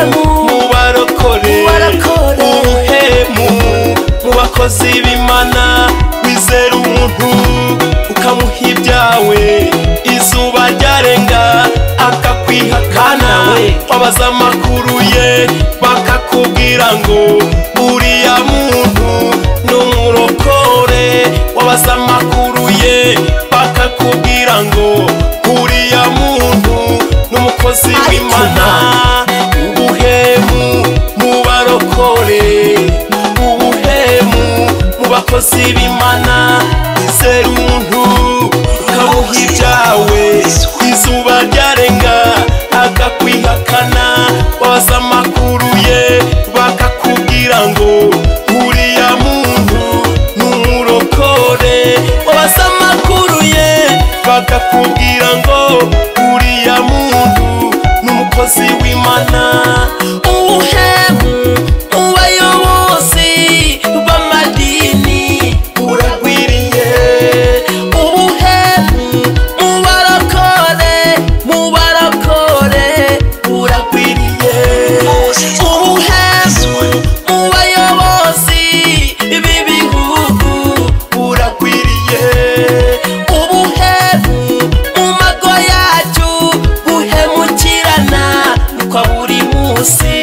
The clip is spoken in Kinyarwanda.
mu barokore ubuhemu mu bakozi b'Imana wizera umuntu ukamuha ibyawe izuba ryarenga akakwihakana wabaza amakuru ye bakakubwira ngo uriya muntu n'umurokore wabaza amakuru ye bakakubwira ngo uriya muntu n'umukozi w'Imana ubuhemu mu barokore ubuhemu mu bakozi b'Imana wizera umuntu ukamuha ibyawe izuba ryarenga akakwihakana wabaza amakuru ye bakakubwira ngo uriya muntu n'umurokore wabaza amakuru ye bakakubwira ngo uriya muntu n'umukozi w'Imana ubuhemu mu bayobozi b'amadini buragwiriye ubuhemu mu barokore buragwiriye ubuhemu mu bayobozi b'ibihugu buragwiriye ubuhemu mu mago yacu buhemukirana ni kwa buri munsi